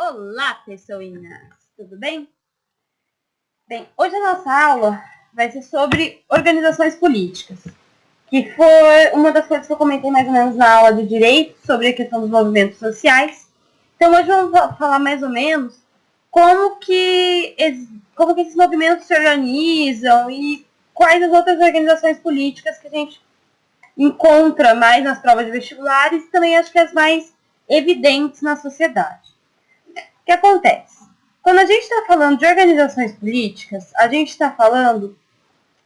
Olá, pessoinhas! Tudo bem? Bem, hoje a nossa aula vai ser sobre organizações políticas, que foi uma das coisas que eu comentei mais ou menos na aula de Direito, sobre a questão dos movimentos sociais. Então, hoje vamos falar mais ou menos como que esses movimentos se organizam e quais as outras organizações políticas que a gente encontra mais nas provas de vestibulares e também acho que as mais evidentes na sociedade. O que acontece? Quando a gente está falando de organizações políticas, a gente está falando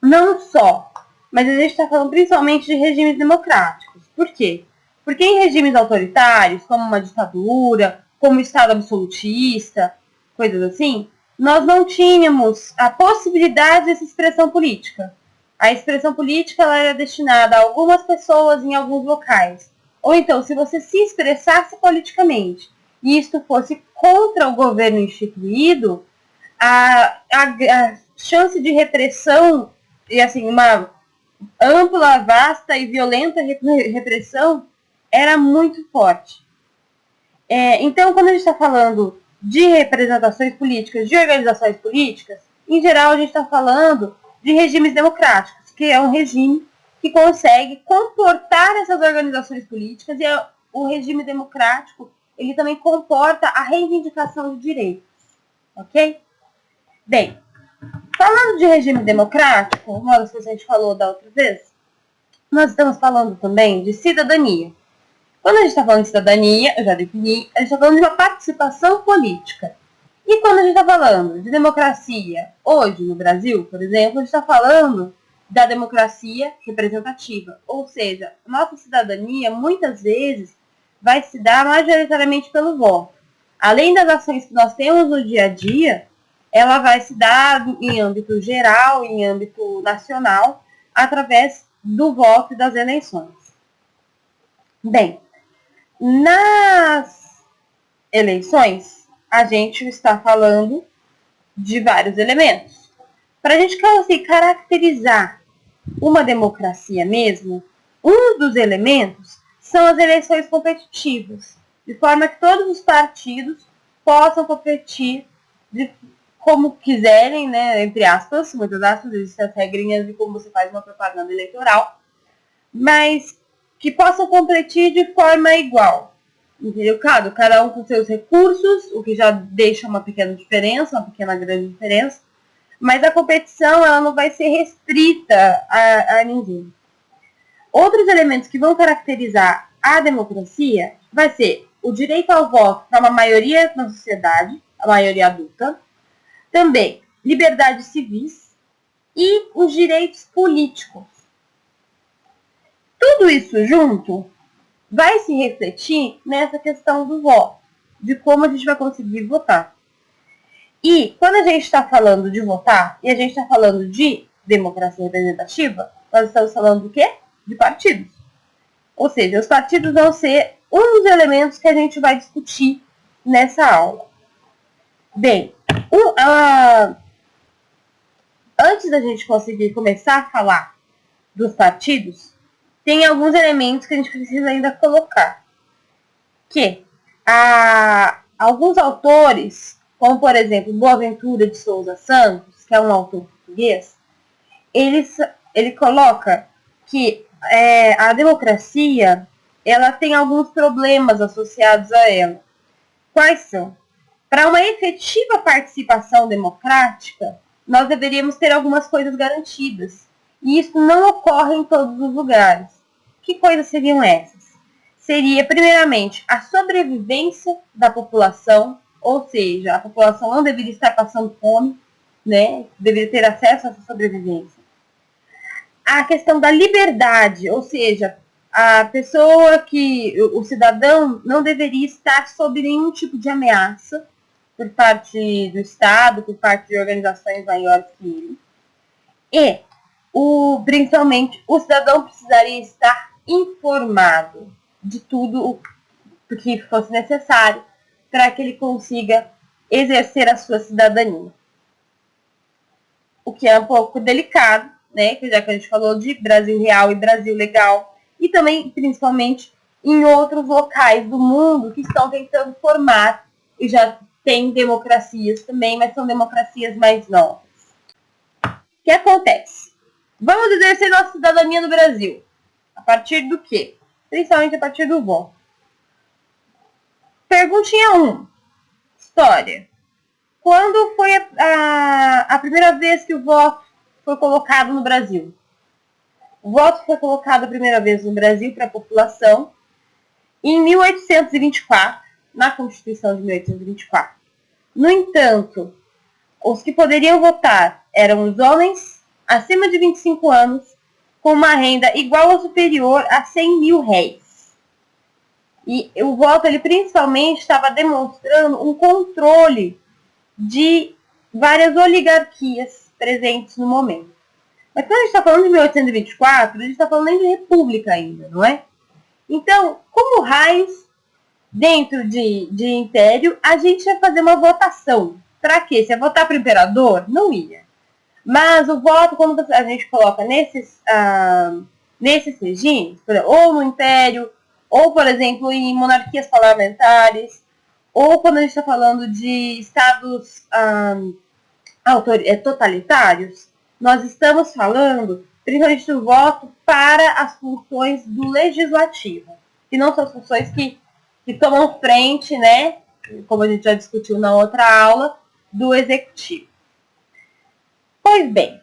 não só, mas a gente está falando principalmente de regimes democráticos. Por quê? Porque em regimes autoritários, como uma ditadura, como um Estado absolutista, coisas assim, nós não tínhamos a possibilidade dessa expressão política. A expressão política ela era destinada a algumas pessoas em alguns locais. Ou então, se você se expressasse politicamente e isto fosse contra o governo instituído, a chance de repressão, e assim, uma ampla, vasta e violenta repressão, era muito forte. Então, quando a gente está falando de representações políticas, de organizações políticas, em geral a gente está falando de regimes democráticos, que é um regime que consegue comportar essas organizações políticas, e o regime democrático ele também comporta a reivindicação de direitos, ok? Bem, falando de regime democrático, uma das coisas que a gente falou da outra vez, nós estamos falando também de cidadania. Quando a gente está falando de cidadania, eu já defini, a gente está falando de uma participação política. E quando a gente está falando de democracia, hoje no Brasil, por exemplo, a gente está falando da democracia representativa. Ou seja, nossa cidadania, muitas vezes, vai se dar majoritariamente pelo voto. Além das ações que nós temos no dia a dia, ela vai se dar em âmbito geral, em âmbito nacional, através do voto e das eleições. Bem, nas eleições, a gente está falando de vários elementos. Para a gente conseguir caracterizar uma democracia mesmo, um dos elementos são as eleições competitivas, de forma que todos os partidos possam competir como quiserem, né, entre aspas, muitas aspas, existem as regrinhas de como você faz uma propaganda eleitoral, mas que possam competir de forma igual. Entendeu? Cada um com seus recursos, o que já deixa uma pequena diferença, uma pequena grande diferença, mas a competição ela não vai ser restrita a ninguém. Outros elementos que vão caracterizar a democracia vai ser o direito ao voto para uma maioria na sociedade, a maioria adulta, também liberdades civis e os direitos políticos. Tudo isso junto vai se refletir nessa questão do voto, de como a gente vai conseguir votar. E quando a gente está falando de votar e a gente está falando de democracia representativa, nós estamos falando do quê? De partidos. Ou seja, os partidos vão ser um dos elementos que a gente vai discutir nessa aula. Bem, antes da gente conseguir começar a falar dos partidos, tem alguns elementos que a gente precisa ainda colocar. Que alguns autores, como por exemplo Boaventura de Souza Santos, que é um autor português, ele coloca que a democracia ela tem alguns problemas associados a ela. Quais são? Para uma efetiva participação democrática, nós deveríamos ter algumas coisas garantidas. E isso não ocorre em todos os lugares. Que coisas seriam essas? Seria, primeiramente, a sobrevivência da população, ou seja, a população não deveria estar passando fome, né? Deveria ter acesso a essa sobrevivência. A questão da liberdade, ou seja, a pessoa o cidadão não deveria estar sob nenhum tipo de ameaça por parte do Estado, por parte de organizações maiores que ele. E, principalmente, o cidadão precisaria estar informado de tudo o que fosse necessário para que ele consiga exercer a sua cidadania. O que é um pouco delicado, né? Já que a gente falou de Brasil real e Brasil legal, e também, principalmente, em outros locais do mundo que estão tentando formar e já tem democracias também, mas são democracias mais novas. O que acontece? Vamos exercer nossa cidadania no Brasil. A partir do quê? Principalmente a partir do voto. Perguntinha 1. História. Quando foi a primeira vez que o voto foi colocado no Brasil? O voto foi colocado a primeira vez no Brasil para a população em 1824, na Constituição de 1824. No entanto, os que poderiam votar eram os homens acima de 25 anos, com uma renda igual ou superior a 100 mil réis. E o voto, ele principalmente estava demonstrando um controle de várias oligarquias presentes no momento. Mas quando a gente está falando de 1824, a gente está falando nem de república ainda, não é? Então, como raios, dentro de império, a gente ia fazer uma votação. Para quê? Se ia votar para o imperador? Não ia. Mas o voto, quando a gente coloca nesses regimes, ou no império, ou, por exemplo, em monarquias parlamentares, ou quando a gente está falando de estados totalitários, nós estamos falando principalmente do voto para as funções do legislativo, que não são as funções que tomam frente, né, como a gente já discutiu na outra aula, do executivo. Pois bem,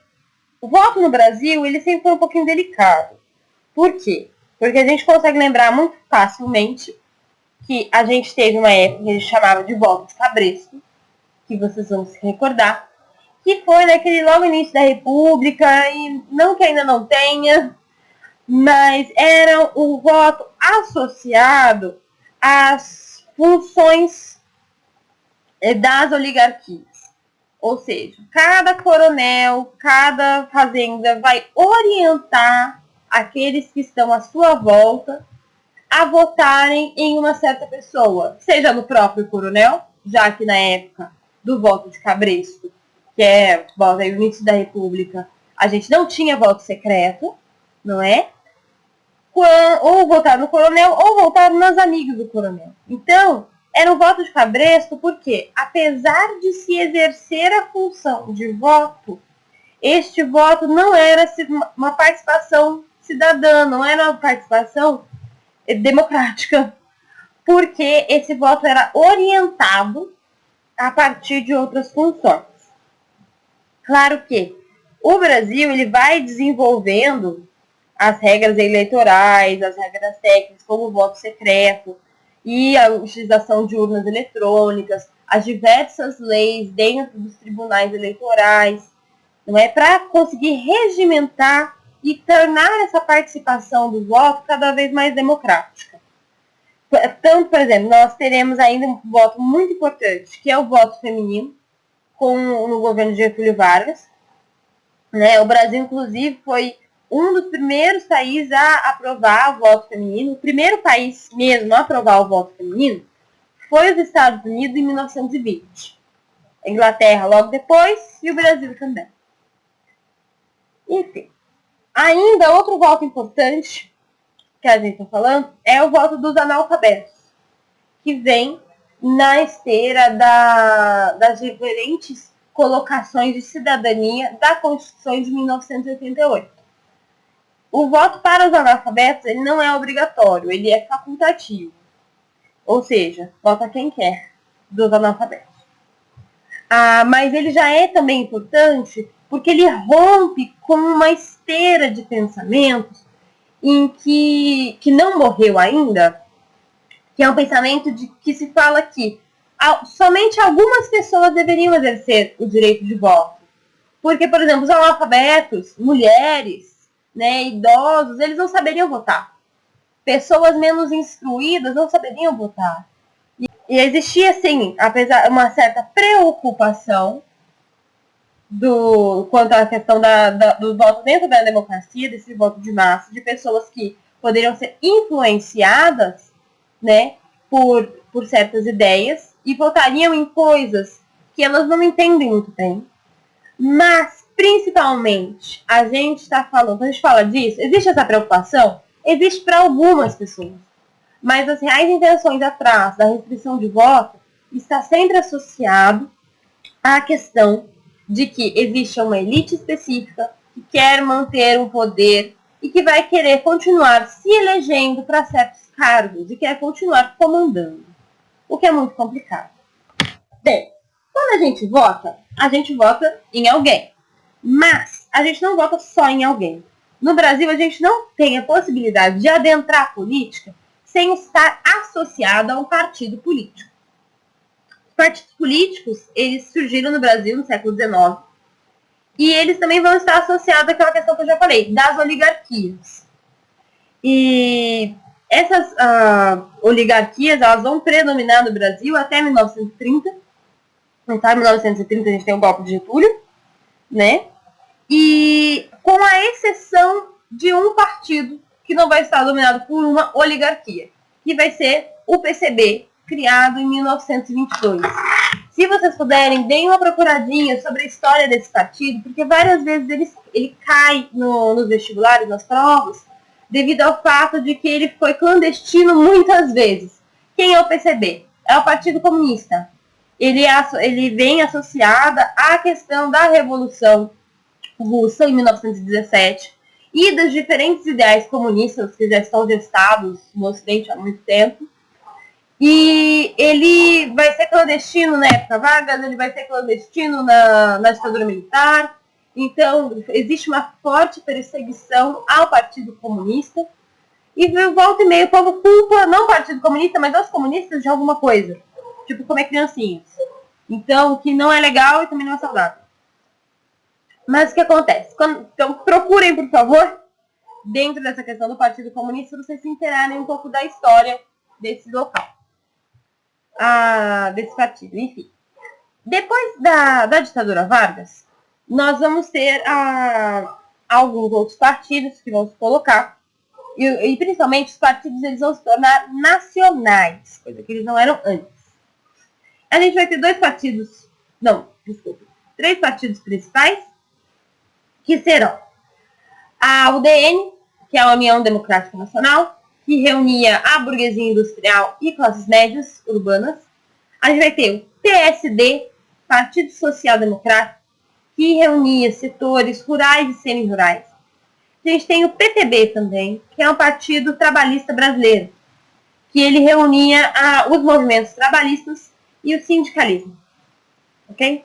o voto no Brasil, ele sempre foi um pouquinho delicado. Por quê? Porque a gente consegue lembrar muito facilmente que a gente teve uma época que a gente chamava de voto de cabresto, que vocês vão se recordar, que foi naquele logo início da República, e não que ainda não tenha, mas era um voto associado às funções das oligarquias. Ou seja, cada coronel, cada fazenda vai orientar aqueles que estão à sua volta a votarem em uma certa pessoa, seja no próprio coronel, já que na época do voto de cabresto, que é o início da República, a gente não tinha voto secreto, não é? Ou votar no coronel, ou votar nas amigas do coronel. Então, era um voto de cabresto porque, apesar de se exercer a função de voto, este voto não era uma participação cidadã, não era uma participação democrática, porque esse voto era orientado a partir de outras funções. Claro que o Brasil, ele vai desenvolvendo as regras eleitorais, as regras técnicas, como o voto secreto e a utilização de urnas eletrônicas, as diversas leis dentro dos tribunais eleitorais, não é, para conseguir regimentar e tornar essa participação do voto cada vez mais democrática. Tanto, por exemplo, nós teremos ainda um voto muito importante, que é o voto feminino, no governo de Getúlio Vargas. Né? O Brasil, inclusive, foi um dos primeiros países a aprovar o voto feminino. O primeiro país mesmo a aprovar o voto feminino foi os Estados Unidos em 1920. A Inglaterra logo depois e o Brasil também. Enfim, ainda outro voto importante que a gente está falando é o voto dos analfabetos, que vem na esteira das diferentes colocações de cidadania da Constituição de 1988. O voto para os analfabetos, ele não é obrigatório, ele é facultativo. Ou seja, vota quem quer dos analfabetos. Mas ele já é também importante porque ele rompe com uma esteira de pensamentos em que não morreu ainda, que é um pensamento de que se fala que somente algumas pessoas deveriam exercer o direito de voto. Porque, por exemplo, os analfabetos, mulheres, né, idosos, eles não saberiam votar. Pessoas menos instruídas não saberiam votar. E existia, sim, apesar uma certa preocupação quanto à questão do voto dentro da democracia, desse voto de massa, de pessoas que poderiam ser influenciadas, né, por certas ideias e votariam em coisas que elas não entendem muito bem. Mas, principalmente, a gente está falando, quando a gente fala disso, existe essa preocupação? Existe para algumas pessoas. Mas as reais intenções atrás da restrição de voto está sempre associado à questão de que existe uma elite específica que quer manter um poder e que vai querer continuar se elegendo para certos cargos e quer continuar comandando, o que é muito complicado. Bem, quando a gente vota em alguém, mas a gente não vota só em alguém. No Brasil, a gente não tem a possibilidade de adentrar a política sem estar associado a um partido político. Os partidos políticos, eles surgiram no Brasil no século XIX e eles também vão estar associados àquela questão que eu já falei, das oligarquias. E essas oligarquias, elas vão predominar no Brasil até 1930. Então, em 1930 a gente tem o golpe de Getúlio, né? E com a exceção de um partido que não vai estar dominado por uma oligarquia, que vai ser o PCB, criado em 1922. Se vocês puderem, deem uma procuradinha sobre a história desse partido, porque várias vezes ele cai nos vestibulares, nas provas, devido ao fato de que ele foi clandestino muitas vezes. Quem é o PCB? É o Partido Comunista. Ele vem associada à questão da Revolução Russa em 1917 e dos diferentes ideais comunistas que já estão gestados no Ocidente há muito tempo. E ele vai ser clandestino na época Vargas, ele vai ser clandestino na ditadura militar. Então, existe uma forte perseguição ao Partido Comunista. E volta e meia o povo culpa, não o Partido Comunista, mas os comunistas de alguma coisa. Tipo, comer criancinhas. Então, o que não é legal e também não é saudável. Mas o que acontece? Então, procurem, por favor, dentro dessa questão do Partido Comunista, vocês se interarem um pouco da história desse local. Desse partido, enfim. Depois da ditadura Vargas, nós vamos ter alguns outros partidos que vão se colocar. E principalmente os partidos eles vão se tornar nacionais, coisa que eles não eram antes. A gente vai ter três partidos principais, que serão a UDN, que é a União Democrática Nacional, que reunia a burguesia industrial e classes médias urbanas. A gente vai ter o PSD, Partido Social Democrático, que reunia setores rurais e semi-rurais. A gente tem o PTB também, que é um partido trabalhista brasileiro, que ele reunia os movimentos trabalhistas e o sindicalismo. Ok?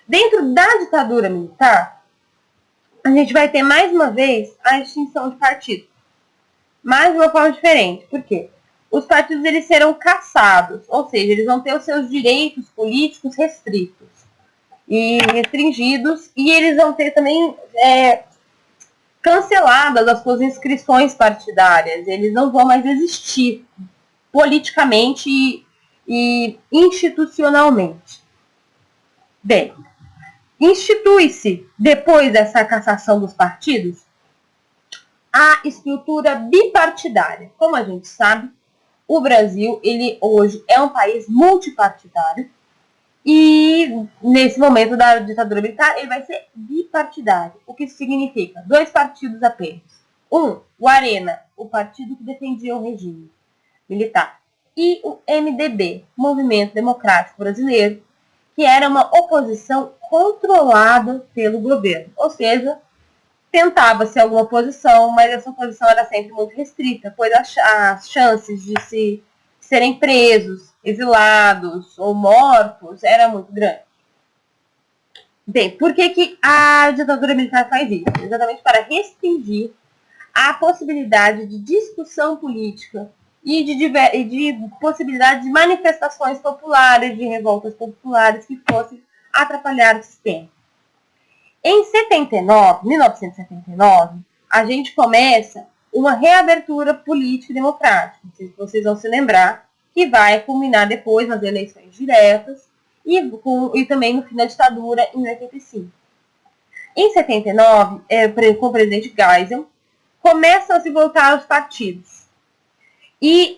Dentro da ditadura militar, a gente vai ter mais uma vez a extinção de partidos. Mas de uma forma diferente. Por quê? Os partidos eles serão cassados, ou seja, eles vão ter os seus direitos políticos restritos e restringidos, e eles vão ter também canceladas as suas inscrições partidárias. Eles não vão mais existir politicamente e institucionalmente. Bem, institui-se, depois dessa cassação dos partidos, a estrutura bipartidária. Como a gente sabe, o Brasil, ele hoje é um país multipartidário e nesse momento da ditadura militar, ele vai ser bipartidário. O que isso significa? 2 partidos apenas. O Arena, o partido que defendia o regime militar, e o MDB, Movimento Democrático Brasileiro, que era uma oposição controlada pelo governo. Ou seja, tentava-se alguma oposição, mas essa oposição era sempre muito restrita, pois as chances de serem presos, exilados ou mortos era muito grande. Bem, por que a ditadura militar faz isso? Exatamente para restringir a possibilidade de discussão política e de possibilidade de manifestações populares, de revoltas populares que fossem atrapalhar o sistema. Em 1979, a gente começa uma reabertura política e democrática. Não sei se vocês vão se lembrar, que vai culminar depois nas eleições diretas e também no fim da ditadura em 85. Em 79, com o presidente Geisel, começam a se voltar aos partidos. E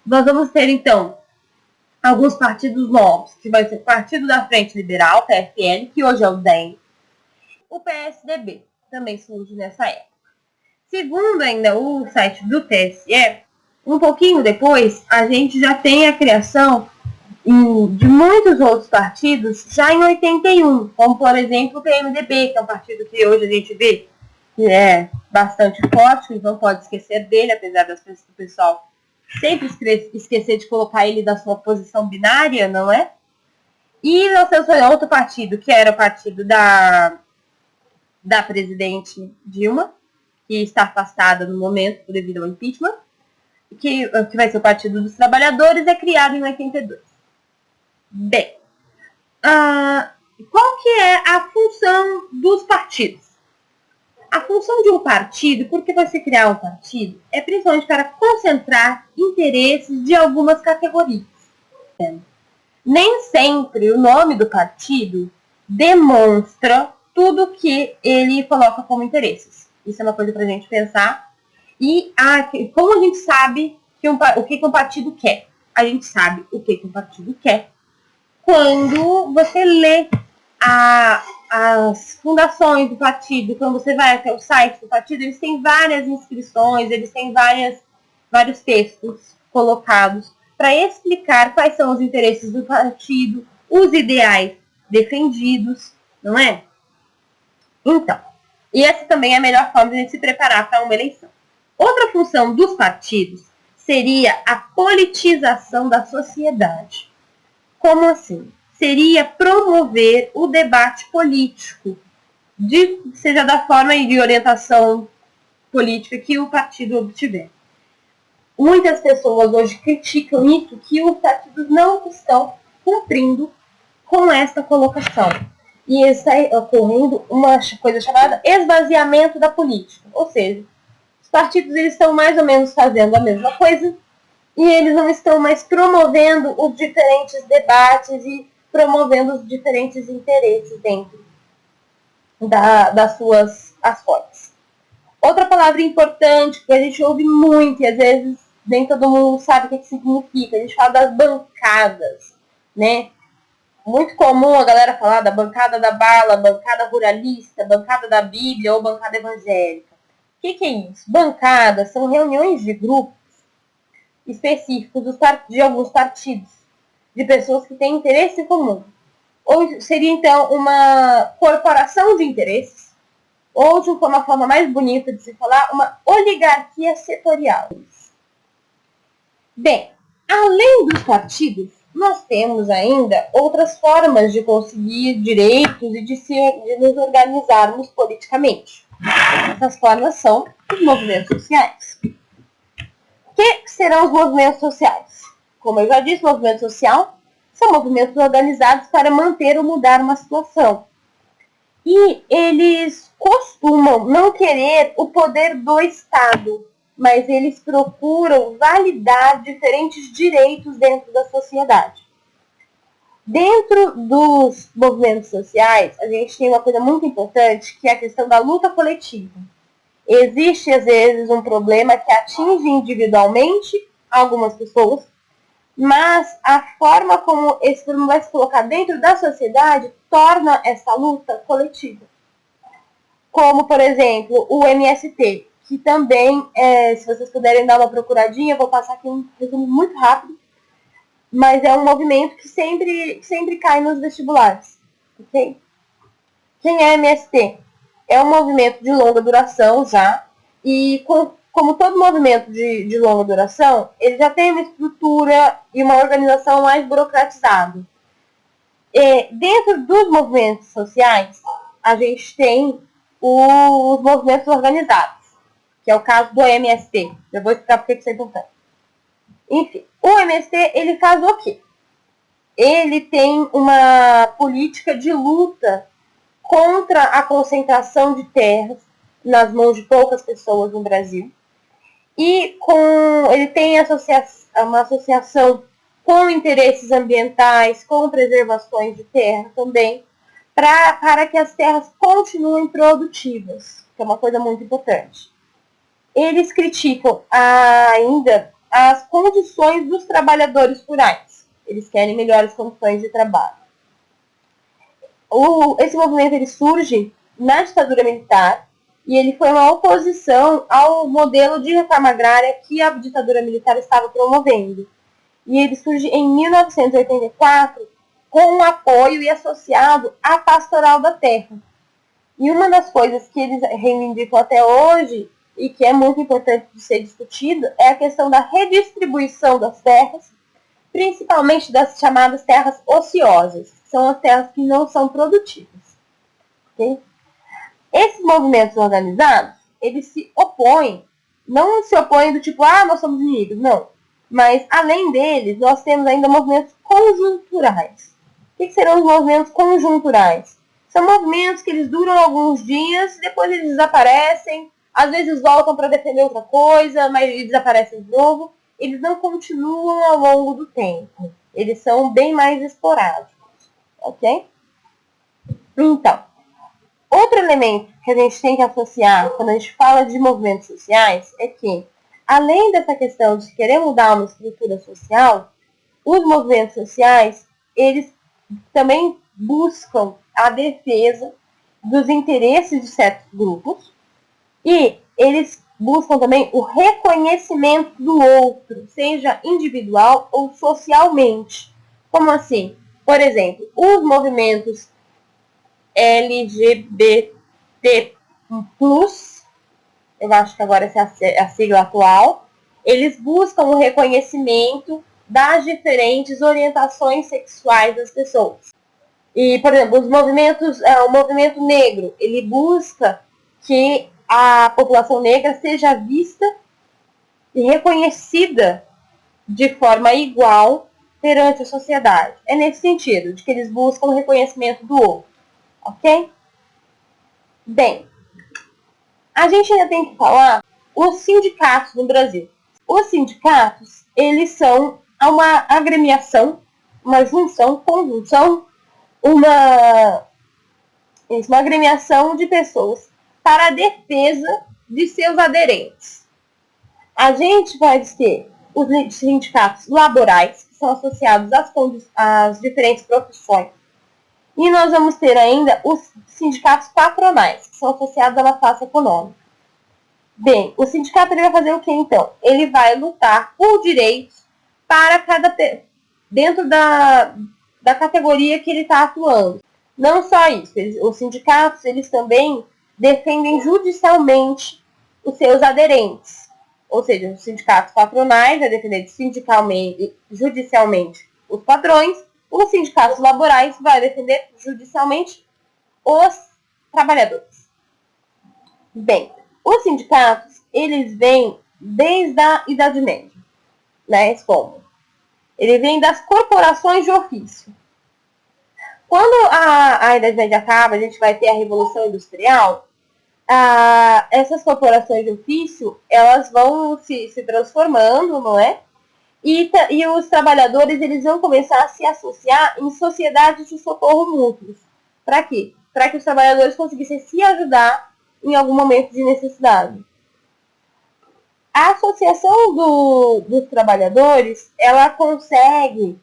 nós vamos ter, então, alguns partidos novos, que vai ser o Partido da Frente Liberal, PFL, que hoje é o DEM, o PSDB, também surge nessa época. Segundo ainda o site do TSE, um pouquinho depois, a gente já tem a criação de muitos outros partidos já em 81, como por exemplo o PMDB, que é um partido que hoje a gente vê que é bastante forte, não pode esquecer dele, apesar do pessoal sempre esquecer de colocar ele da sua posição binária, não é? E nós temos outro partido, que era o partido da presidente Dilma, que está afastada no momento devido ao impeachment, que vai ser o Partido dos Trabalhadores, é criado em 82. Bem, qual que é a função dos partidos? A função de um partido, por que você criar um partido, é principalmente para concentrar interesses de algumas categorias. Nem sempre o nome do partido demonstra tudo que ele coloca como interesses. Isso é uma coisa para a gente pensar. E como a gente sabe o que um partido quer? A gente sabe o que um partido quer quando você lê as fundações do partido, quando você vai até o site do partido, eles têm várias inscrições, eles têm vários textos colocados para explicar quais são os interesses do partido, os ideais defendidos, não é? Então, e essa também é a melhor forma de a gente se preparar para uma eleição. Outra função dos partidos seria a politização da sociedade. Como assim? Seria promover o debate político, seja da forma e de orientação política que o partido obtiver. Muitas pessoas hoje criticam isso, que os partidos não estão cumprindo com essa colocação. E está ocorrendo uma coisa chamada esvaziamento da política. Ou seja, os partidos eles estão mais ou menos fazendo a mesma coisa e eles não estão mais promovendo os diferentes debates e promovendo os diferentes interesses dentro das suas ações. Outra palavra importante que a gente ouve muito e às vezes nem todo mundo sabe o que significa. A gente fala das bancadas, né? Muito comum a galera falar da bancada da bala, bancada ruralista, bancada da Bíblia ou bancada evangélica. O que é isso? Bancadas são reuniões de grupos específicos de alguns partidos, de pessoas que têm interesse em comum. Ou seria então uma corporação de interesses, ou de uma forma mais bonita de se falar, uma oligarquia setorial. Bem, além dos partidos, nós temos ainda outras formas de conseguir direitos e de nos organizarmos politicamente. Essas formas são os movimentos sociais. O que serão os movimentos sociais? Como eu já disse, movimento social são movimentos organizados para manter ou mudar uma situação. E eles costumam não querer o poder do Estado, mas eles procuram validar diferentes direitos dentro da sociedade. Dentro dos movimentos sociais, a gente tem uma coisa muito importante, que é a questão da luta coletiva. Existe, às vezes, um problema que atinge individualmente algumas pessoas, mas a forma como esse problema vai se colocar dentro da sociedade torna essa luta coletiva. Como, por exemplo, o MST, que também, se vocês puderem dar uma procuradinha, eu vou passar aqui um resumo muito rápido, mas é um movimento que sempre cai nos vestibulares. Okay? Quem é MST? É um movimento de longa duração já, e como todo movimento de longa duração, ele já tem uma estrutura e uma organização mais burocratizada. Dentro dos movimentos sociais, a gente tem os movimentos organizados, que é o caso do MST. Eu vou explicar por que isso é importante. Enfim, o MST, ele faz o quê? Ele tem uma política de luta contra a concentração de terras nas mãos de poucas pessoas no Brasil. E ele tem uma associação com interesses ambientais, com preservações de terra também, para que as terras continuem produtivas, que é uma coisa muito importante. Eles criticam ainda as condições dos trabalhadores rurais. Eles querem melhores condições de trabalho. Esse movimento ele surge na ditadura militar e ele foi uma oposição ao modelo de reforma agrária que a ditadura militar estava promovendo. e ele surge em 1984 com o apoio e associado à Pastoral da Terra. E uma das coisas que eles reivindicam até hoje, e que é muito importante de ser discutido, é a questão da redistribuição das terras, principalmente das chamadas terras ociosas, que são as terras que não são produtivas. Okay? Esses movimentos organizados, eles se opõem, não se opõem do tipo, nós somos inimigos, não. Mas, além deles, nós temos ainda movimentos conjunturais. O que serão os movimentos conjunturais? São movimentos que eles duram alguns dias, depois eles desaparecem, às vezes voltam para defender outra coisa, mas eles desaparecem de novo. Eles não continuam ao longo do tempo. Eles são bem mais esporádicos. Ok? Então, outro elemento que a gente tem que associar quando a gente fala de movimentos sociais é que, além dessa questão de querer mudar uma estrutura social, os movimentos sociais, eles também buscam a defesa dos interesses de certos grupos e eles buscam também o reconhecimento do outro, seja individual ou socialmente. Como assim? Por exemplo, os movimentos LGBT+, eu acho que agora essa é a sigla atual, eles buscam o reconhecimento das diferentes orientações sexuais das pessoas. E, por exemplo, o movimento negro, ele busca que a população negra seja vista e reconhecida de forma igual perante a sociedade. É nesse sentido, de que eles buscam o reconhecimento do outro. Ok? Bem, a gente ainda tem que falar os sindicatos no Brasil. Os sindicatos, eles são uma agremiação, uma junção, conjunção, uma agremiação de pessoas para a defesa de seus aderentes. A gente vai ter os sindicatos laborais, que são associados às diferentes profissões. E nós vamos ter ainda os sindicatos patronais, que são associados a uma classe econômica. Bem, o sindicato ele vai fazer o que então? Ele vai lutar por direitos para dentro da categoria que ele está atuando. Não só isso, os sindicatos eles também defendem judicialmente os seus aderentes. Ou seja, os sindicatos patronais vai defender judicialmente os patrões, os sindicatos laborais vai defender judicialmente os trabalhadores. Bem, os sindicatos, eles vêm desde a Idade Média, né? Como? Ele vem das corporações de ofício. Quando a Idade Média acaba, a gente vai ter a Revolução Industrial, essas corporações de ofício, elas vão se transformando, não é? E os trabalhadores, eles vão começar a se associar em sociedades de socorro mútuos. Para quê? Para que os trabalhadores conseguissem se ajudar em algum momento de necessidade. A associação dos trabalhadores, ela consegue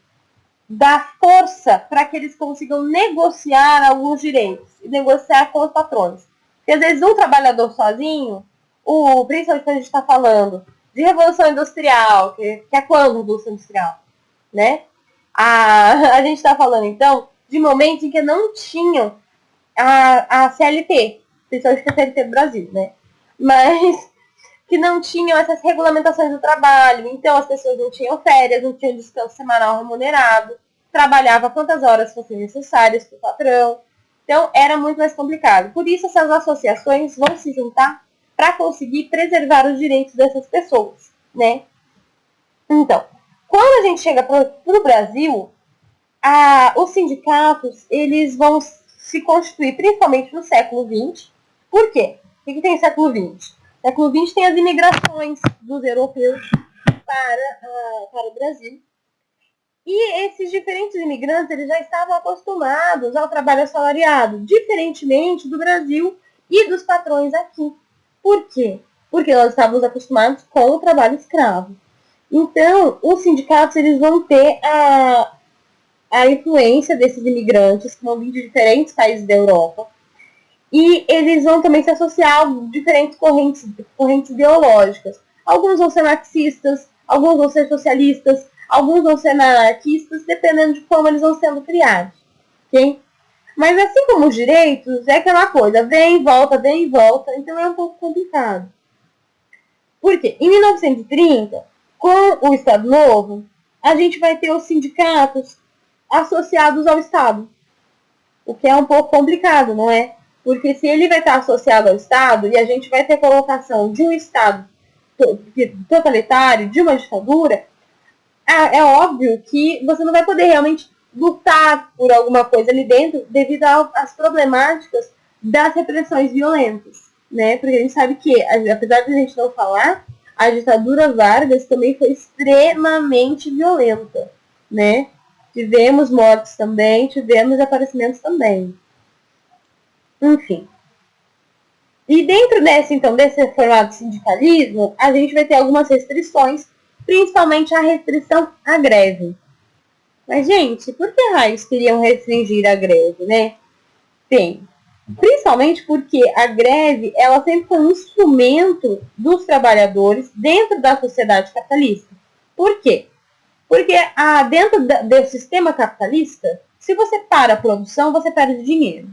dar força para que eles consigam negociar alguns direitos e negociar com os patrões. Porque às vezes um trabalhador sozinho, principalmente quando a gente está falando de Revolução Industrial, que é quando a Revolução Industrial, né? A gente está falando, então, de momentos em que não tinham a CLT, principalmente a CLT do Brasil, né? Mas que não tinham essas regulamentações do trabalho, então as pessoas não tinham férias, não tinham descanso semanal remunerado, trabalhava quantas horas fossem necessárias para o patrão, então era muito mais complicado. Por isso essas associações vão se juntar para conseguir preservar os direitos dessas pessoas, né? Então, quando a gente chega para o Brasil, os sindicatos, eles vão se constituir principalmente no século XX. Por quê? O que tem no século XX? No século XX tem as imigrações dos europeus para o Brasil. E esses diferentes imigrantes, eles já estavam acostumados ao trabalho assalariado, diferentemente do Brasil e dos patrões aqui. Por quê? Porque nós estávamos acostumados com o trabalho escravo. Então, os sindicatos, eles vão ter a influência desses imigrantes que vão vir de diferentes países da Europa. E eles vão também se associar a diferentes correntes ideológicas. Alguns vão ser marxistas, alguns vão ser socialistas, alguns vão ser anarquistas, dependendo de como eles vão sendo criados, ok? Mas assim como os direitos, é aquela coisa, vem e volta, então é um pouco complicado. Por quê? Em 1930, com o Estado Novo, a gente vai ter os sindicatos associados ao Estado, o que é um pouco complicado, não é? Porque se ele vai estar associado ao Estado e a gente vai ter colocação de um Estado totalitário, de uma ditadura, é óbvio que você não vai poder realmente lutar por alguma coisa ali dentro devido às problemáticas das repressões violentas, né? Porque a gente sabe que, apesar de a gente não falar, a ditadura Vargas também foi extremamente violenta, né? Tivemos mortes também, tivemos desaparecimentos também. Enfim. E dentro desse formato de sindicalismo, a gente vai ter algumas restrições, principalmente a restrição à greve. Mas, gente, por que raios queriam restringir a greve, né? Bem, principalmente porque a greve, ela sempre foi um instrumento dos trabalhadores dentro da sociedade capitalista. Por quê? Porque dentro do sistema capitalista, se você para a produção, você perde dinheiro.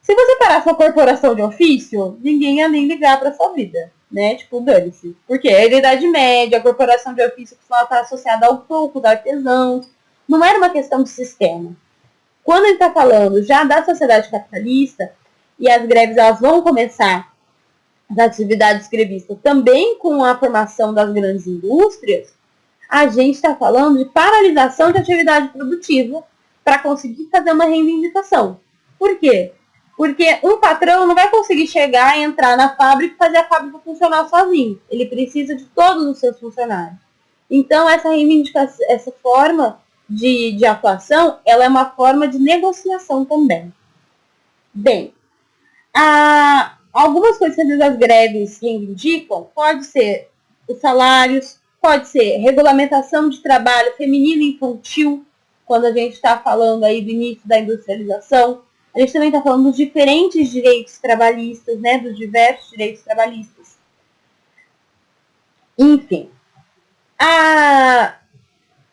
Se você parar sua corporação de ofício, ninguém ia nem ligar para sua vida, né? Tipo, dane-se. Porque a Idade Média, a corporação de ofício costumava estar associada ao pouco da artesão. Não era uma questão de sistema. Quando a gente está falando já da sociedade capitalista, e as greves elas vão começar, as atividades grevistas, também com a formação das grandes indústrias, a gente está falando de paralisação de atividade produtiva para conseguir fazer uma reivindicação. Por quê? Porque um patrão não vai conseguir chegar, entrar na fábrica e fazer a fábrica funcionar sozinho. Ele precisa de todos os seus funcionários. Então, essa reivindicação, essa forma de atuação, ela é uma forma de negociação também. Bem, algumas coisas que as greves reivindicam, pode ser os salários, pode ser regulamentação de trabalho feminino e infantil, quando a gente está falando aí do início da industrialização. A gente também está falando dos diferentes direitos trabalhistas, né, dos diversos direitos trabalhistas. Enfim,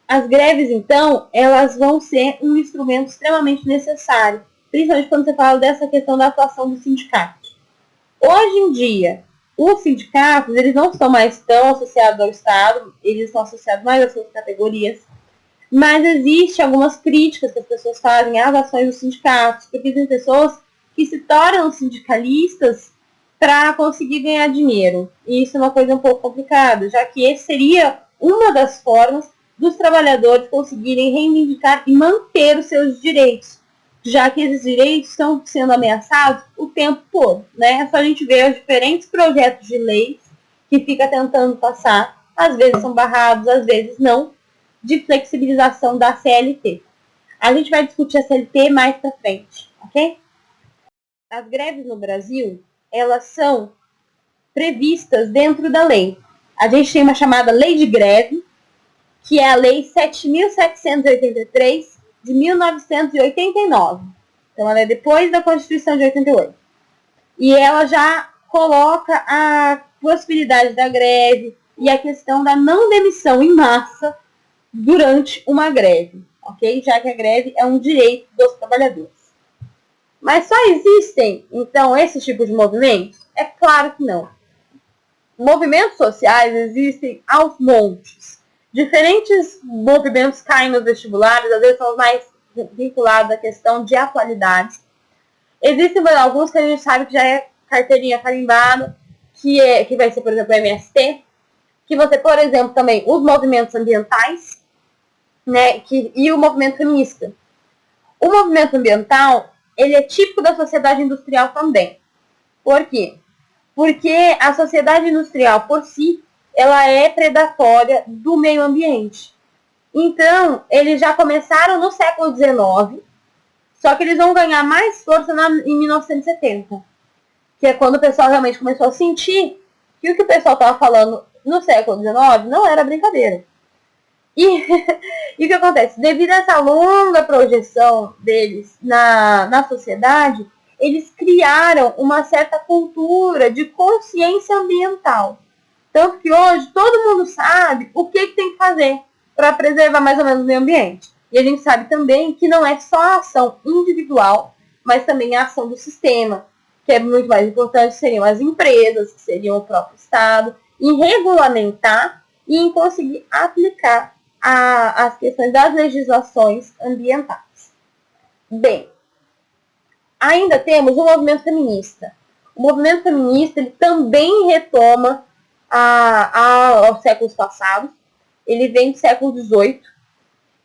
as greves, então, elas vão ser um instrumento extremamente necessário, principalmente quando você fala dessa questão da atuação dos sindicatos. Hoje em dia, os sindicatos, eles não estão mais tão associados ao Estado, eles estão associados mais às suas categorias, mas existem algumas críticas que as pessoas fazem às ações dos sindicatos, porque tem pessoas que se tornam sindicalistas para conseguir ganhar dinheiro. E isso é uma coisa um pouco complicada, já que esse seria uma das formas dos trabalhadores conseguirem reivindicar e manter os seus direitos, já que esses direitos estão sendo ameaçados o tempo todo, né? É só a gente ver os diferentes projetos de leis que fica tentando passar, às vezes são barrados, às vezes não, de flexibilização da CLT. A gente vai discutir a CLT mais para frente, ok? As greves no Brasil, elas são previstas dentro da lei. A gente tem uma chamada Lei de Greve, que é a Lei 7.783 de 1989. Então, ela é depois da Constituição de 88. E ela já coloca a possibilidade da greve e a questão da não demissão em massa durante uma greve, ok? Já que a greve é um direito dos trabalhadores. Mas só existem, então, esse tipo de movimentos? É claro que não. Movimentos sociais existem aos montes. Diferentes movimentos caem nos vestibulares, às vezes são mais vinculados à questão de atualidades. Existem alguns que a gente sabe que já é carteirinha carimbada, que vai ser, por exemplo, o MST, que você, por exemplo, também os movimentos ambientais, né, e o movimento feminista. O movimento ambiental, ele é típico da sociedade industrial também. Por quê? Porque a sociedade industrial, por si, ela é predatória do meio ambiente. Então, eles já começaram no século XIX, só que eles vão ganhar mais força em 1970, que é quando o pessoal realmente começou a sentir que o que o pessoal estava falando no século XIX não era brincadeira. E o que acontece? Devido a essa longa projeção deles na sociedade, eles criaram uma certa cultura de consciência ambiental. Tanto que hoje todo mundo sabe o que tem que fazer. para preservar mais ou menos o meio ambiente. E a gente sabe também que não é só a ação individual, mas também a ação do sistema, que é muito mais importante, seriam as empresas, que seriam o próprio Estado, em regulamentar e em conseguir aplicar as questões das legislações ambientais. Bem, ainda temos o movimento feminista. O movimento feminista ele também retoma aos séculos passados. Ele vem do século XVIII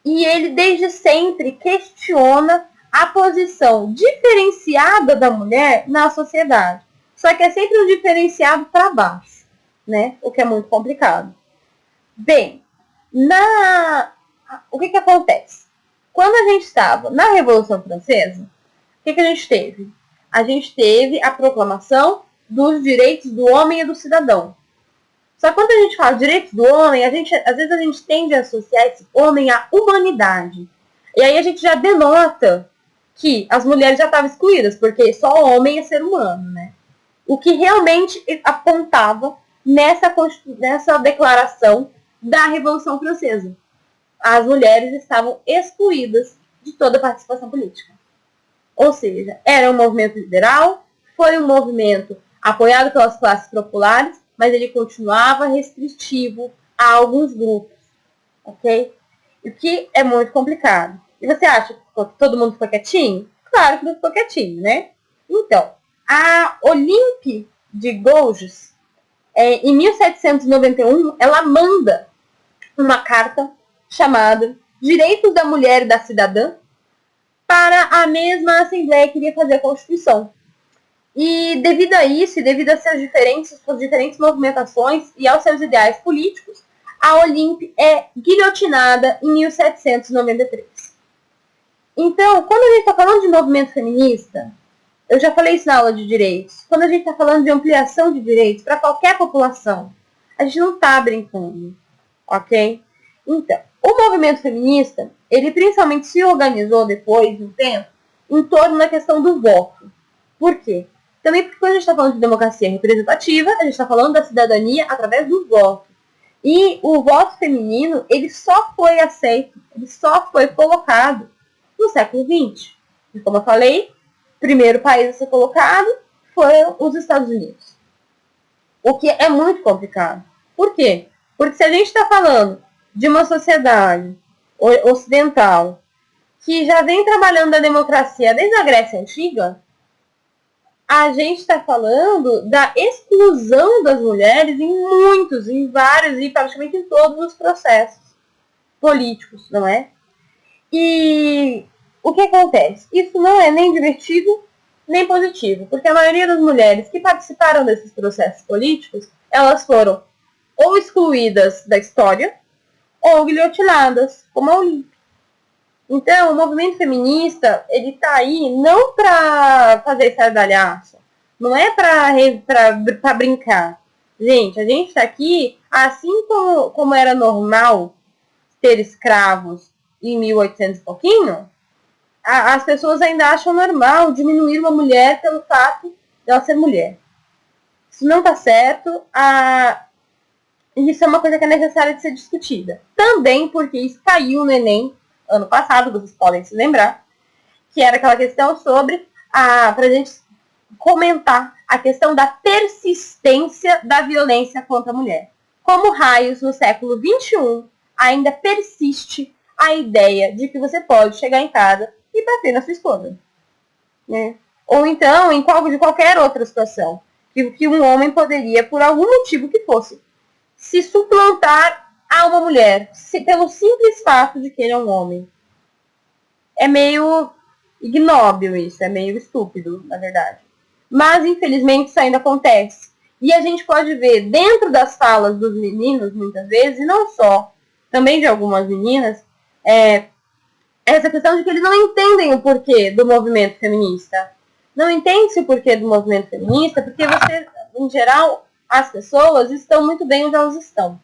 e ele desde sempre questiona a posição diferenciada da mulher na sociedade. Só que é sempre um diferenciado para baixo, né? O que é muito complicado. Bem, o que acontece? Quando a gente estava na Revolução Francesa, o que a gente teve? A gente teve a proclamação dos direitos do homem e do cidadão. Só que quando a gente fala de direitos do homem, às vezes a gente tende a associar esse homem à humanidade. E aí a gente já denota que as mulheres já estavam excluídas, porque só homem é ser humano, né? O que realmente apontava nessa declaração da Revolução Francesa. As mulheres estavam excluídas de toda participação política. Ou seja, era um movimento liberal, foi um movimento apoiado pelas classes populares, mas ele continuava restritivo a alguns grupos, ok? O que é muito complicado. E você acha que todo mundo ficou quietinho? Claro que não ficou quietinho, né? Então, a Olympe de Gouges, em 1791, ela manda uma carta chamada Direitos da Mulher e da Cidadã para a mesma Assembleia que iria fazer a Constituição. E devido a isso, e devido a suas diferentes movimentações e aos seus ideais políticos, a Olympe é guilhotinada em 1793. Então, quando a gente está falando de movimento feminista, eu já falei isso na aula de direitos, quando a gente está falando de ampliação de direitos para qualquer população, a gente não está brincando, ok? Então, o movimento feminista, ele principalmente se organizou depois de um tempo em torno da questão do voto. Por quê? Também porque quando a gente está falando de democracia representativa, a gente está falando da cidadania através do voto. E o voto feminino, ele só foi aceito, ele só foi colocado no século XX. E como eu falei, o primeiro país a ser colocado foram os Estados Unidos. O que é muito complicado. Por quê? Porque se a gente está falando de uma sociedade ocidental que já vem trabalhando a democracia desde a Grécia Antiga, a gente está falando da exclusão das mulheres em vários e praticamente em todos os processos políticos, não é? E o que acontece? Isso não é nem divertido, nem positivo, porque a maioria das mulheres que participaram desses processos políticos, elas foram ou excluídas da história, ou guilhotinadas, como a Olympe. Então, o movimento feminista, ele tá aí não para fazer estardalhaço, não é para brincar. Gente, a gente tá aqui, assim como era normal ter escravos em 1800 e pouquinho, as pessoas ainda acham normal diminuir uma mulher pelo fato de ela ser mulher. Isso não tá certo, isso é uma coisa que é necessária de ser discutida. Também porque isso caiu no Enem ano passado, vocês podem se lembrar, que era aquela questão sobre, para a gente comentar a questão da persistência da violência contra a mulher. Como raios no século XXI ainda persiste a ideia de que você pode chegar em casa e bater na sua esposa. Né? Ou então, de qualquer outra situação, que um homem poderia, por algum motivo que fosse, se suplantar a uma mulher, pelo simples fato de que ele é um homem. É meio ignóbil isso, é meio estúpido, na verdade. Mas, infelizmente, isso ainda acontece. E a gente pode ver dentro das falas dos meninos, muitas vezes, e não só, também de algumas meninas, essa questão de que eles não entendem o porquê do movimento feminista. Não entende-se o porquê do movimento feminista, porque você, em geral, as pessoas estão muito bem onde elas estão.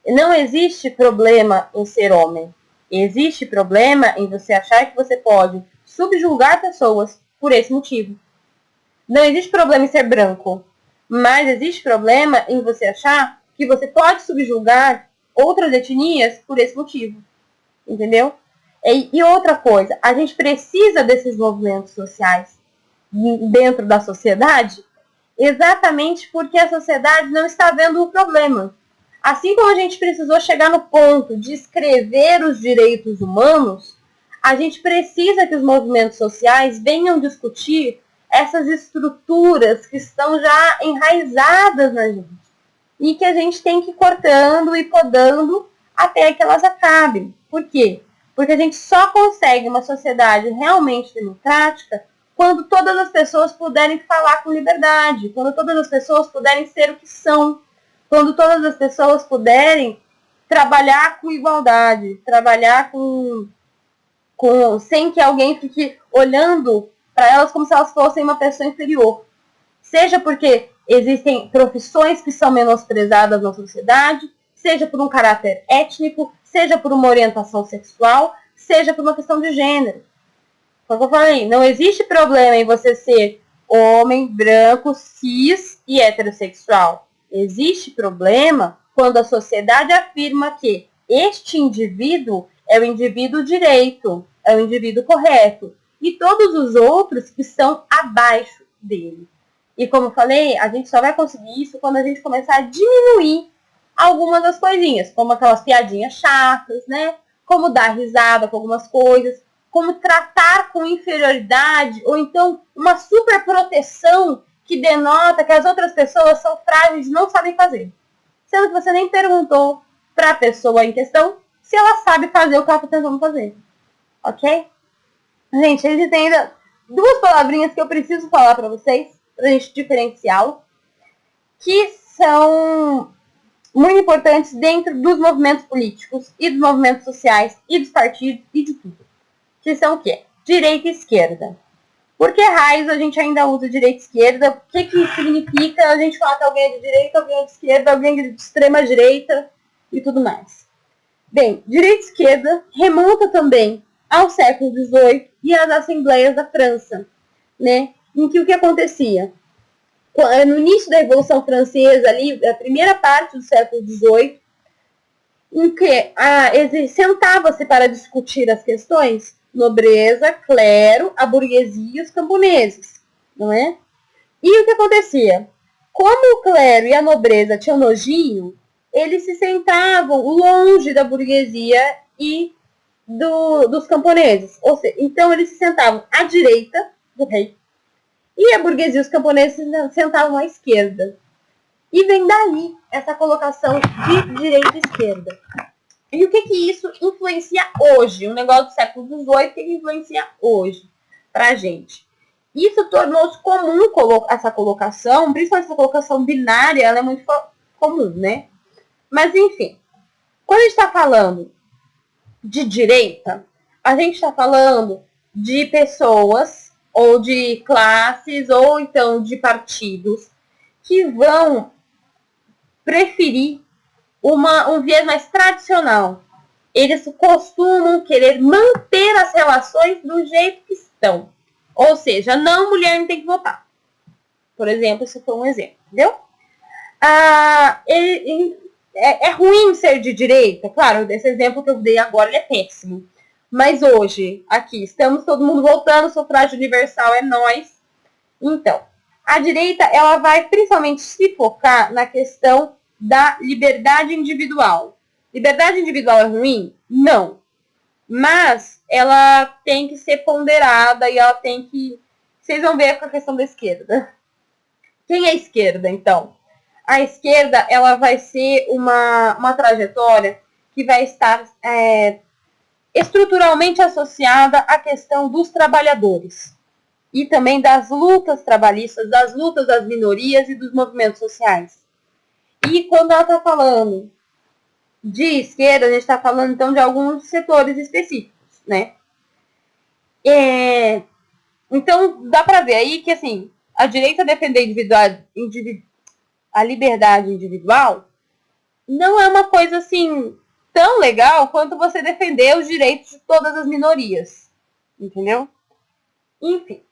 Não existe problema em ser homem. Existe problema em você achar que você pode subjugar pessoas por esse motivo. Não existe problema em ser branco, mas existe problema em você achar que você pode subjugar outras etnias por esse motivo. Entendeu? E outra coisa, a gente precisa desses movimentos sociais dentro da sociedade exatamente porque a sociedade não está vendo o problema. Assim como a gente precisou chegar no ponto de escrever os direitos humanos, a gente precisa que os movimentos sociais venham discutir essas estruturas que estão já enraizadas na gente e que a gente tem que ir cortando e podando até que elas acabem. Por quê? Porque a gente só consegue uma sociedade realmente democrática quando todas as pessoas puderem falar com liberdade, quando todas as pessoas puderem ser o que são, quando todas as pessoas puderem trabalhar com igualdade, trabalhar sem que alguém fique olhando para elas como se elas fossem uma pessoa inferior. Seja porque existem profissões que são menosprezadas na sociedade, seja por um caráter étnico, seja por uma orientação sexual, seja por uma questão de gênero. Como eu falei, não existe problema em você ser homem, branco, cis e heterossexual. Existe problema quando a sociedade afirma que este indivíduo é o indivíduo direito, é o indivíduo correto, e todos os outros que estão abaixo dele. E como eu falei, a gente só vai conseguir isso quando a gente começar a diminuir algumas das coisinhas, como aquelas piadinhas chatas, né? Como dar risada com algumas coisas, como tratar com inferioridade, ou então uma super proteção que denota que as outras pessoas são frágeis e não sabem fazer. Sendo que você nem perguntou para a pessoa em questão se ela sabe fazer o que ela está tentando fazer. Ok? Gente, existem ainda duas palavrinhas que eu preciso falar para vocês, para a gente diferenciá-lo, que são muito importantes dentro dos movimentos políticos e dos movimentos sociais e dos partidos e de tudo. Que são o quê? Direita e esquerda. Por que raios a gente ainda usa direita e esquerda? O que significa a gente falar que alguém é de direita, alguém é de esquerda, alguém é de extrema direita e tudo mais? Bem, direita e esquerda remonta também ao século XVIII e às assembleias da França, né? Em que o que acontecia? No início da Revolução Francesa, ali, a primeira parte do século XVIII, em que sentava-se para discutir as questões nobreza, clero, a burguesia e os camponeses, não é? E o que acontecia? Como o clero e a nobreza tinham nojinho, eles se sentavam longe da burguesia e dos camponeses. Ou seja, então eles se sentavam à direita do rei e a burguesia e os camponeses se sentavam à esquerda. E vem daí essa colocação de direita e esquerda. E o que isso influencia hoje? Um negócio do século XVIII, o que influencia hoje pra gente? Isso tornou-se comum essa colocação, principalmente essa colocação binária, ela é muito comum, né? Mas, enfim, quando a gente está falando de direita, a gente está falando de pessoas, ou de classes, ou então de partidos, que vão preferir um viés mais tradicional. Eles costumam querer manter as relações do jeito que estão. Ou seja, não, mulher não tem que votar. Por exemplo, isso foi um exemplo, entendeu? É ruim ser de direita? Claro, esse exemplo que eu dei agora ele é péssimo. Mas hoje, aqui, estamos todo mundo votando, sufrágio universal é nós. Então, a direita, ela vai principalmente se focar na questão da liberdade individual. Liberdade individual é ruim? Não. Mas ela tem que ser ponderada e ela tem que... Vocês vão ver com a questão da esquerda. Quem é a esquerda, então? A esquerda, ela vai ser uma trajetória que vai estar estruturalmente associada à questão dos trabalhadores. E também das lutas trabalhistas, das lutas das minorias e dos movimentos sociais. E quando ela está falando de esquerda, a gente está falando então de alguns setores específicos, né? Então dá para ver aí que assim, a direita defender a liberdade individual não é uma coisa assim tão legal quanto você defender os direitos de todas as minorias, entendeu? Enfim,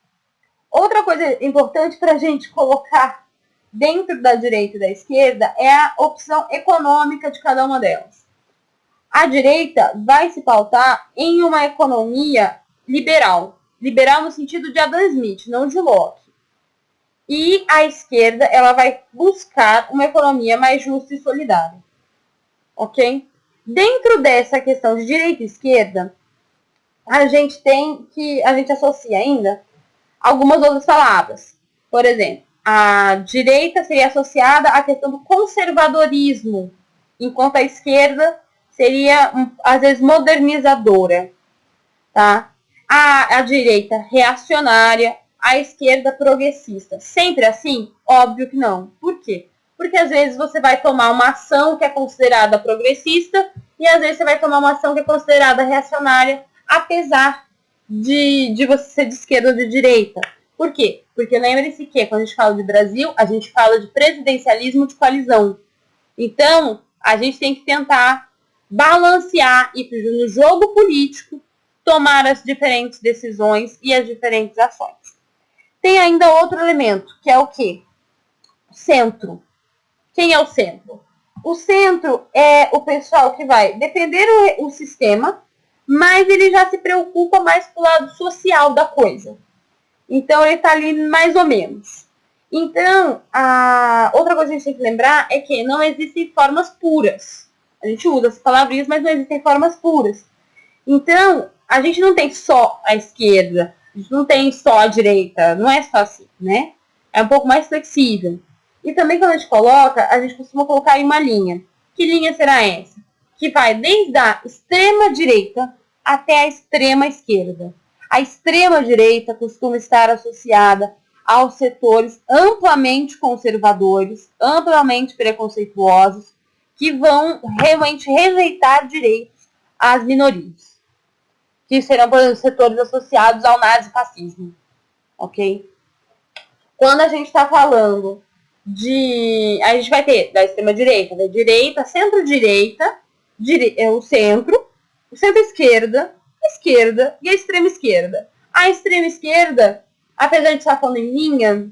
outra coisa importante para a gente colocar dentro da direita e da esquerda é a opção econômica de cada uma delas. A direita vai se pautar em uma economia liberal. Liberal no sentido de Adam Smith, não de Locke. E a esquerda, ela vai buscar uma economia mais justa e solidária. Ok? Dentro dessa questão de direita e esquerda, a gente associa ainda algumas outras palavras. Por exemplo, a direita seria associada à questão do conservadorismo, enquanto a esquerda seria, às vezes, modernizadora. Tá? A direita reacionária, a esquerda progressista. Sempre assim? Óbvio que não. Por quê? Porque às vezes você vai tomar uma ação que é considerada progressista e às vezes você vai tomar uma ação que é considerada reacionária, apesar de você ser de esquerda ou de direita. Por quê? Porque lembre-se que quando a gente fala de Brasil, a gente fala de presidencialismo de coalizão. Então, a gente tem que tentar balancear e no jogo político tomar as diferentes decisões e as diferentes ações. Tem ainda outro elemento, que é o quê? O centro. Quem é o centro? O centro é o pessoal que vai defender o sistema, mas ele já se preocupa mais com o lado social da coisa. Então, ele está ali mais ou menos. Então, outra coisa que a gente tem que lembrar é que não existem formas puras. A gente usa as palavrinhas, mas não existem formas puras. Então, a gente não tem só a esquerda, a gente não tem só a direita, não é só assim, né? É um pouco mais flexível. E também quando a gente coloca, a gente costuma colocar em uma linha. Que linha será essa? Que vai desde a extrema direita até a extrema esquerda. A extrema direita costuma estar associada aos setores amplamente conservadores, amplamente preconceituosos, que vão realmente rejeitar direitos às minorias, que serão, por exemplo, setores associados ao nazifascismo, ok? Quando a gente está falando a gente vai ter da extrema-direita, da direita, centro-direita, o centro-esquerda, a esquerda e a extrema-esquerda. A extrema-esquerda, apesar de estar falando em linha,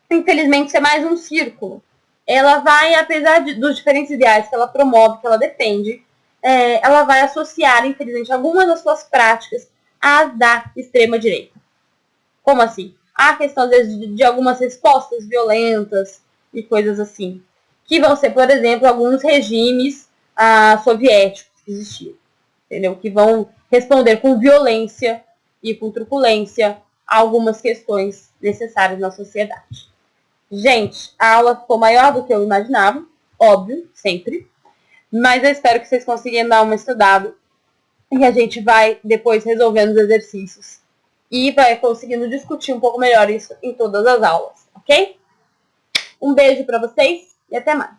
infelizmente é mais um círculo. Ela vai, apesar dos diferentes ideais que ela promove, que ela defende, ela vai associar, infelizmente, algumas das suas práticas às da extrema-direita. Como assim? A questão, às vezes, de algumas respostas violentas e coisas assim. Que vão ser, por exemplo, alguns regimes soviéticos que existiam. Entendeu? Que vão responder com violência e com truculência a algumas questões necessárias na sociedade. Gente, a aula ficou maior do que eu imaginava. Óbvio, sempre. Mas eu espero que vocês consigam dar uma estudada. E a gente vai depois resolvendo os exercícios. E vai conseguindo discutir um pouco melhor isso em todas as aulas, ok? Um beijo para vocês e até mais.